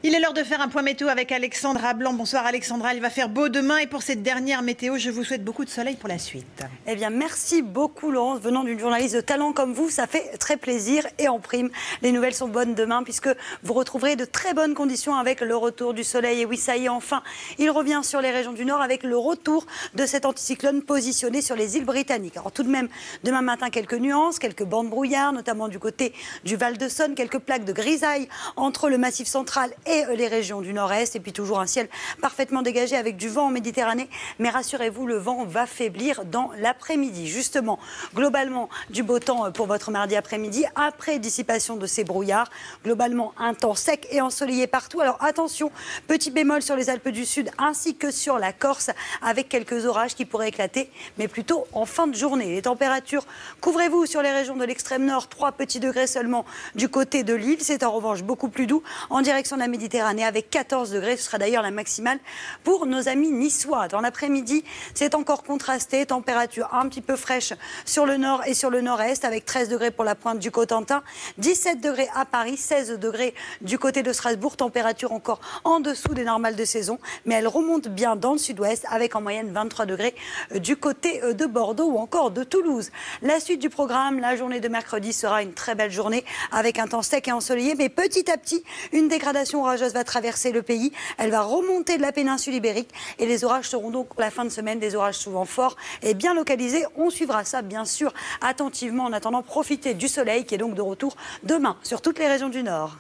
Il est l'heure de faire un point météo avec Alexandra Blanc. Bonsoir Alexandra, il va faire beau demain et pour cette dernière météo, je vous souhaite beaucoup de soleil pour la suite. Eh bien, merci beaucoup Laurence. Venant d'une journaliste de talent comme vous, ça fait très plaisir. Et en prime, les nouvelles sont bonnes demain puisque vous retrouverez de très bonnes conditions avec le retour du soleil. Et oui, ça y est, enfin, il revient sur les régions du Nord avec le retour de cet anticyclone positionné sur les îles britanniques. Alors tout de même, demain matin, quelques nuances, quelques bandes brouillard, notamment du côté du Val-de-Saône, quelques plaques de grisaille entre le Massif central et les régions du nord-est, et puis toujours un ciel parfaitement dégagé avec du vent en Méditerranée, mais rassurez-vous, le vent va faiblir dans l'après-midi. Justement, globalement, du beau temps pour votre mardi après-midi, après dissipation de ces brouillards, globalement un temps sec et ensoleillé partout. Alors attention, petit bémol sur les Alpes du Sud ainsi que sur la Corse, avec quelques orages qui pourraient éclater, mais plutôt en fin de journée. Les températures, couvrez-vous sur les régions de l'extrême nord, 3 petits degrés seulement du côté de l'île, c'est en revanche beaucoup plus doux en direction de la Méditerranée avec 14 degrés, ce sera d'ailleurs la maximale pour nos amis niçois. Dans l'après-midi, c'est encore contrasté, température un petit peu fraîche sur le nord et sur le nord-est avec 13 degrés pour la pointe du Cotentin, 17 degrés à Paris, 16 degrés du côté de Strasbourg, température encore en dessous des normales de saison, mais elle remonte bien dans le sud-ouest avec en moyenne 23 degrés du côté de Bordeaux ou encore de Toulouse. La suite du programme, la journée de mercredi sera une très belle journée avec un temps sec et ensoleillé, mais petit à petit, une dégradation orageuse va traverser le pays. Elle va remonter de la péninsule ibérique et les orages seront donc pour la fin de semaine des orages souvent forts et bien localisés. On suivra ça bien sûr attentivement. En attendant, profitez du soleil qui est donc de retour demain sur toutes les régions du Nord.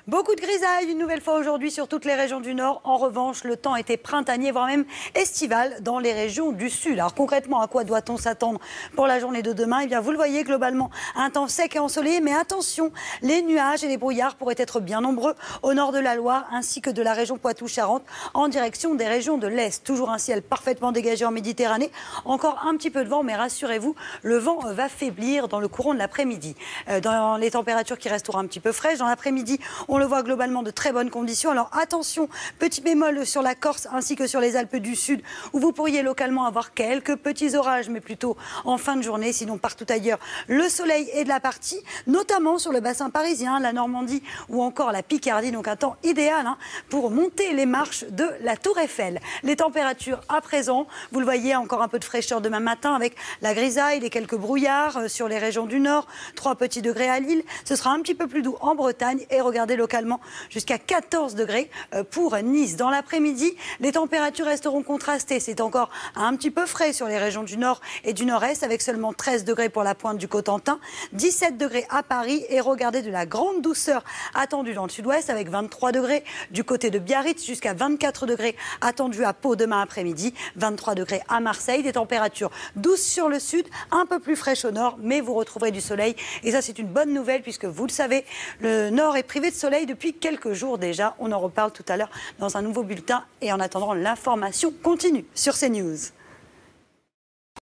Beaucoup de grisailles une nouvelle fois aujourd'hui sur toutes les régions du Nord. En revanche, le temps était printanier, voire même estival dans les régions du Sud. Alors concrètement, à quoi doit-on s'attendre pour la journée de demain? Eh bien, vous le voyez, globalement, un temps sec et ensoleillé. Mais attention, les nuages et les brouillards pourraient être bien nombreux au nord de la Loire ainsi que de la région Poitou-Charentes en direction des régions de l'Est. Toujours un ciel parfaitement dégagé en Méditerranée. Encore un petit peu de vent, mais rassurez-vous, le vent va faiblir dans le courant de l'après-midi. Dans les températures qui resteront un petit peu fraîches, dans l'après-midi, on le voit globalement de très bonnes conditions. Alors attention, petit bémol sur la Corse ainsi que sur les Alpes du Sud où vous pourriez localement avoir quelques petits orages, mais plutôt en fin de journée. Sinon, partout ailleurs, le soleil est de la partie, notamment sur le bassin parisien, la Normandie ou encore la Picardie. Donc un temps idéal pour monter les marches de la Tour Eiffel. Les températures à présent, vous le voyez, encore un peu de fraîcheur demain matin avec la grisaille, les quelques brouillards sur les régions du Nord, 3 petits degrés à Lille. Ce sera un petit peu plus doux en Bretagne et regardez localement jusqu'à 14 degrés pour Nice. Dans l'après-midi, les températures resteront contrastées. C'est encore un petit peu frais sur les régions du Nord et du Nord-Est avec seulement 13 degrés pour la pointe du Cotentin, 17 degrés à Paris et regardez de la grande douceur attendue dans le sud-ouest avec 23 degrés du côté de Biarritz jusqu'à 24 degrés attendus à Pau demain après-midi, 23 degrés à Marseille. Des températures douces sur le sud, un peu plus fraîches au nord, mais vous retrouverez du soleil et ça c'est une bonne nouvelle puisque vous le savez, le nord est privé de soleil depuis quelques jours déjà. On en reparle tout à l'heure dans un nouveau bulletin et en attendant, l'information continue sur CNews.